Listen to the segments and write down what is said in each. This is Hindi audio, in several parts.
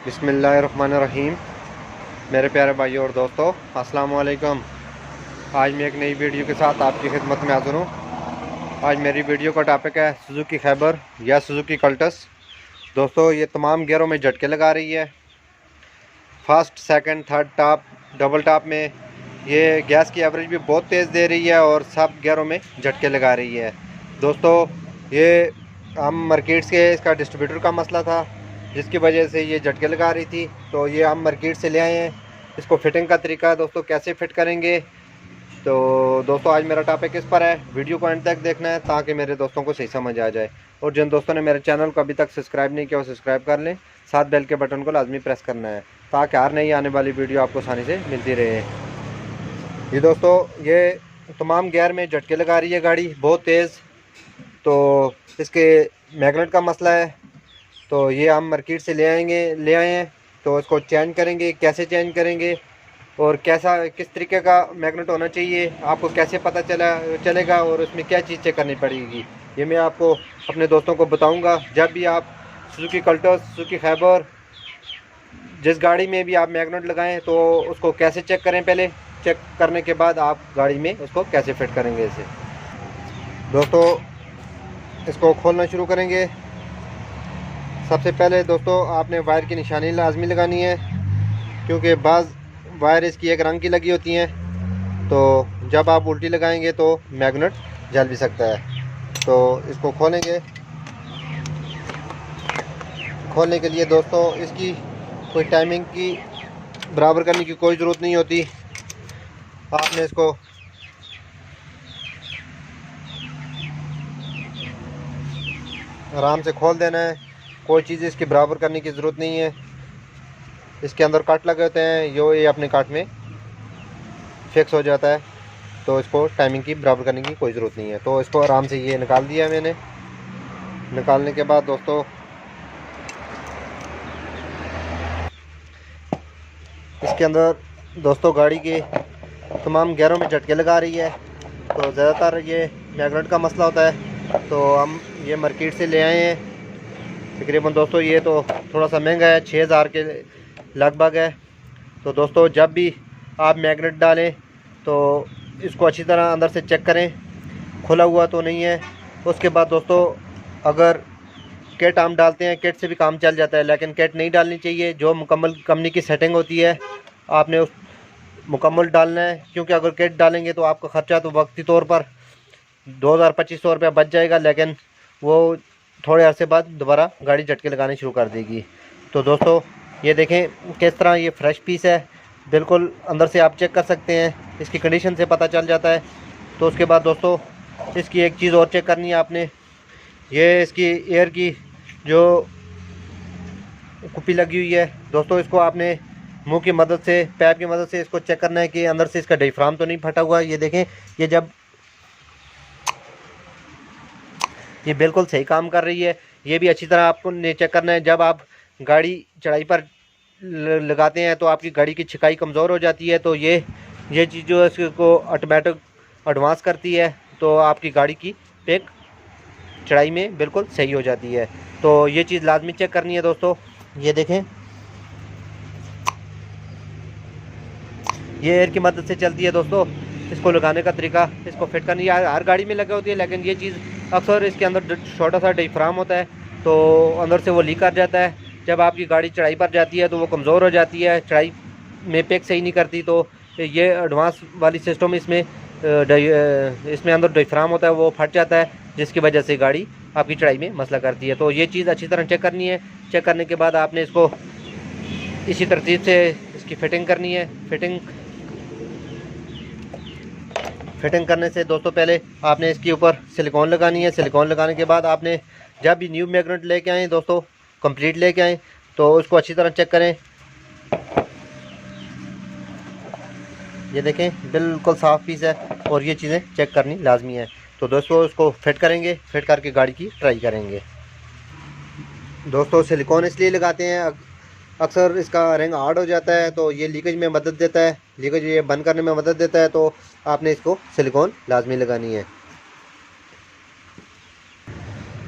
बिस्मिल्लाहिर्रहमानिर्रहीम। मेरे प्यारे भाइयों और दोस्तों, अस्सलाम वालेकुम। आज मैं एक नई वीडियो के साथ आपकी खिदमत में हाज़िर हूँ। आज मेरी वीडियो का टॉपिक है सुजुकी खैबर या सुजुकी कल्टस। दोस्तों, ये तमाम गियरों में झटके लगा रही है। First, second, third top, double top में ये गैस की एवरेज भी बहुत तेज़ दे रही है और सब गियरों में झटके लगा रही है। दोस्तों, ये हम मार्केट से इसका डिस्ट्रीब्यूटर का मसला था जिसकी वजह से ये झटके लगा रही थी, तो ये हम मार्केट से ले आए हैं। इसको फिटिंग का तरीका दोस्तों कैसे फ़िट करेंगे, तो दोस्तों आज मेरा टॉपिक इस पर है। वीडियो को एंड तक देखना है ताकि मेरे दोस्तों को सही समझ आ जाए। और जिन दोस्तों ने मेरे चैनल को अभी तक सब्सक्राइब नहीं किया वो सब्सक्राइब कर लें, साथ बेल के बटन को लाजमी प्रेस करना है ताकि हर नई आने वाली वीडियो आपको आसानी से मिलती रहे। ये दोस्तों, ये तमाम गियर में झटके लगा रही है गाड़ी बहुत तेज़। तो इसके मैग्नेट का मसला है, तो ये हम मार्केट से ले आए हैं। तो इसको चेंज करेंगे, कैसे चेंज करेंगे और किस तरीके का मैग्नेट होना चाहिए, आपको कैसे पता चलेगा और उसमें क्या चीज़ चेक करनी पड़ेगी, ये मैं आपको अपने दोस्तों को बताऊंगा। जब भी आप सुजुकी कल्टस, सुजुकी खैबर, जिस गाड़ी में भी आप मैग्नेट लगाएं तो उसको कैसे चेक करें, पहले चेक करने के बाद आप गाड़ी में उसको कैसे फिट करेंगे। इसे दोस्तों, इसको खोलना शुरू करेंगे। सबसे पहले दोस्तों आपने वायर की निशानी लाजमी लगानी है, क्योंकि बाज़ वायर इसकी एक रंग की लगी होती हैं, तो जब आप उल्टी लगाएंगे तो मैग्नेट जल भी सकता है। तो इसको खोलेंगे। खोलने के लिए दोस्तों इसकी कोई टाइमिंग की बराबर करने की कोई ज़रूरत नहीं होती। आपने इसको आराम से खोल देना है, कोई चीज़ इसकी बराबर करने की ज़रूरत नहीं है। इसके अंदर काट लगे होते हैं, ये अपने काट में फिक्स हो जाता है, तो इसको टाइमिंग की बराबर करने की कोई ज़रूरत नहीं है। तो इसको आराम से ये निकाल दिया मैंने। निकालने के बाद दोस्तों इसके अंदर दोस्तों गाड़ी के तमाम गियरों में झटके लगा रही है, तो ज़्यादातर ये मैग्नेट का मसला होता है। तो हम ये मार्केट से ले आए हैं। तकरीबन दोस्तों ये तो थोड़ा सा महंगा है, 6000 के लगभग है। तो दोस्तों जब भी आप मैग्नेट डालें तो इसको अच्छी तरह अंदर से चेक करें, खुला हुआ तो नहीं है। उसके बाद दोस्तों अगर किट हम डालते हैं, किट से भी काम चल जाता है, लेकिन किट नहीं डालनी चाहिए। जो मुकम्मल कंपनी की सेटिंग होती है आपने उस मुकम्मल डालना है, क्योंकि अगर किट डालेंगे तो आपका ख़र्चा तो वक्ती तौर पर 2000-2500 रुपया बच जाएगा, लेकिन वो थोड़े अरसे बाद दोबारा गाड़ी झटके लगाने शुरू कर देगी। तो दोस्तों ये देखें किस तरह ये फ्रेश पीस है, बिल्कुल अंदर से आप चेक कर सकते हैं, इसकी कंडीशन से पता चल जाता है। तो उसके बाद दोस्तों इसकी एक चीज़ और चेक करनी है आपने, ये इसकी एयर की जो कुप्पी लगी हुई है दोस्तों, इसको आपने मुंह की मदद से, पैप की मदद से इसको चेक करना है कि अंदर से इसका डायफ्राम तो नहीं फटा हुआ। ये देखें, ये बिल्कुल सही काम कर रही है। ये भी अच्छी तरह आपको चेक करना है। जब आप गाड़ी चढ़ाई पर लगाते हैं तो आपकी गाड़ी की छिकाई कमज़ोर हो जाती है, तो ये चीज़ जो है इसको ऑटोमेटिक एडवांस करती है, तो आपकी गाड़ी की पेक चढ़ाई में बिल्कुल सही हो जाती है। तो ये चीज़ लाजमी चेक करनी है दोस्तों। ये देखें, ये एयर की मदद से चलती है दोस्तों। इसको लगाने का तरीका, इसको फिट करनी हर गाड़ी में लगी होती है, लेकिन ये चीज़ अक्सर इसके अंदर छोटा सा डायफ्राम होता है, तो अंदर से वो लीक कर जाता है। जब आपकी गाड़ी चढ़ाई पर जाती है तो वो कमज़ोर हो जाती है, चढ़ाई में पेक सही नहीं करती। तो ये एडवांस वाली सिस्टम इसमें अंदर डायफ्राम होता है, वो फट जाता है, जिसकी वजह से गाड़ी आपकी चढ़ाई में मसला करती है। तो ये चीज़ अच्छी तरह चेक करनी है। चेक करने के बाद आपने इसको इसी तरतीब से इसकी फ़िटिंग करनी है। फिटिंग करने से दोस्तों पहले आपने इसके ऊपर सिलिकॉन लगानी है। सिलिकॉन लगाने के बाद आपने जब भी न्यू मैग्नेट लेके आएँ दोस्तों, कंप्लीट लेके आएँ, तो उसको अच्छी तरह चेक करें। ये देखें बिल्कुल साफ़ पीस है और ये चीज़ें चेक करनी लाजमी है। तो दोस्तों उसको फिट करेंगे, फिट करके गाड़ी की ट्राई करेंगे। दोस्तों सिलिकॉन इसलिए लगाते हैं, अक्सर इसका रंग हार्ड हो जाता है, तो ये लीकेज में मदद देता है, लीकेज ये बंद करने में मदद देता है। तो आपने इसको सिलिकॉन लाजमी लगानी है।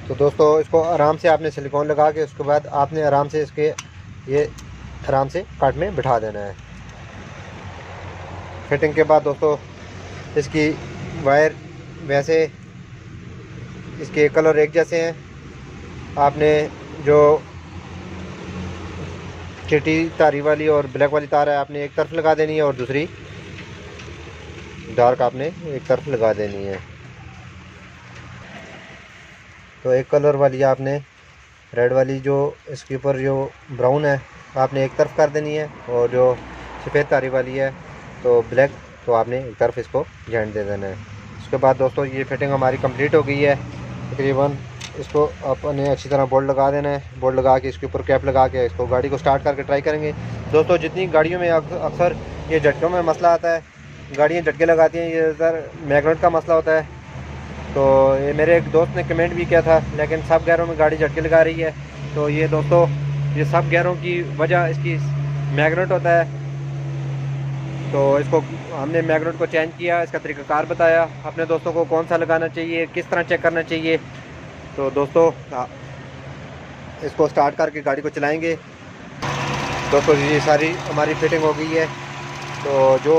तो दोस्तों इसको आराम से आपने सिलिकॉन लगा के उसके बाद आपने आराम से इसके ये आराम से काट में बिठा देना है। फिटिंग के बाद दोस्तों इसकी वायर वैसे इसके कलर एक जैसे हैं। आपने जो चिट्टी तारी वाली और ब्लैक वाली तार है आपने एक तरफ लगा देनी है और दूसरी डार्क आपने एक तरफ लगा देनी है। तो एक कलर वाली आपने रेड वाली जो इसके ऊपर जो ब्राउन है आपने एक तरफ कर देनी है और जो सफ़ेद तारी वाली है तो ब्लैक तो आपने एक तरफ इसको जॉइंट दे देना है। उसके बाद दोस्तों ये फिटिंग हमारी कंप्लीट हो गई है तकरीबन। इसको अपने अच्छी तरह बोल्ट लगा देना है। बोल्ट लगा के इसके ऊपर कैप लगा के इसको गाड़ी को स्टार्ट करके ट्राई करेंगे। दोस्तों जितनी गाड़ियों में अक्सर ये झटकों में मसला आता है, गाड़ियाँ झटके लगाती हैं, ये ज़्यादातर मैग्नेट का मसला होता है। तो ये मेरे एक दोस्त ने कमेंट भी किया था, लेकिन सब गियरों में गाड़ी झटके लगा रही है। तो ये दोस्तों ये सब गियरों की वजह इसकी मैग्नेट होता है। तो इसको हमने मैग्नेट को चेंज किया, इसका तरीक़ाकार बताया अपने दोस्तों को कौन सा लगाना चाहिए, किस तरह चेक करना चाहिए। तो दोस्तों इसको स्टार्ट करके गाड़ी को चलाएंगे। दोस्तों ये सारी हमारी फिटिंग हो गई है। तो जो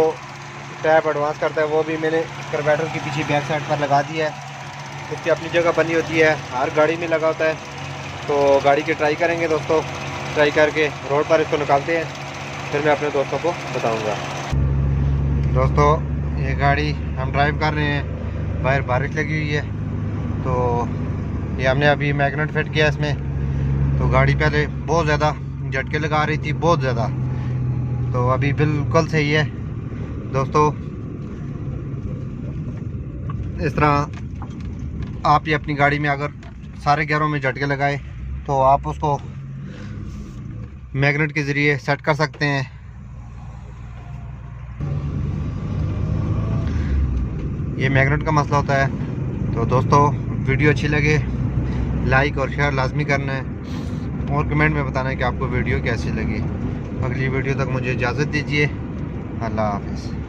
टैप एडवांस करता है वो भी मैंने कार्बोरेटर के पीछे बैक साइड पर लगा दिया है। इसकी अपनी जगह बनी होती है, हर गाड़ी में लगा होता है। तो गाड़ी की ट्राई करेंगे दोस्तों, ट्राई करके रोड पर इसको निकालते हैं, फिर मैं अपने दोस्तों को बताऊंगा। दोस्तों ये गाड़ी हम ड्राइव कर रहे हैं, बाहर बारिश लगी हुई है। तो ये हमने अभी मैग्नेट फिट किया इसमें। तो गाड़ी पहले बहुत ज़्यादा झटके लगा रही थी, बहुत ज़्यादा। तो अभी बिल्कुल सही है दोस्तों। इस तरह आप ये अपनी गाड़ी में अगर सारे गियरों में झटके लगाए तो आप उसको मैग्नेट के ज़रिए सेट कर सकते हैं। ये मैग्नेट का मसला होता है। तो दोस्तों वीडियो अच्छी लगे लाइक और शेयर लाजमी करना है और कमेंट में बताना है कि आपको वीडियो कैसी लगी। अगली वीडियो तक मुझे इजाज़त दीजिए। अल्लाह हाफ़िज़।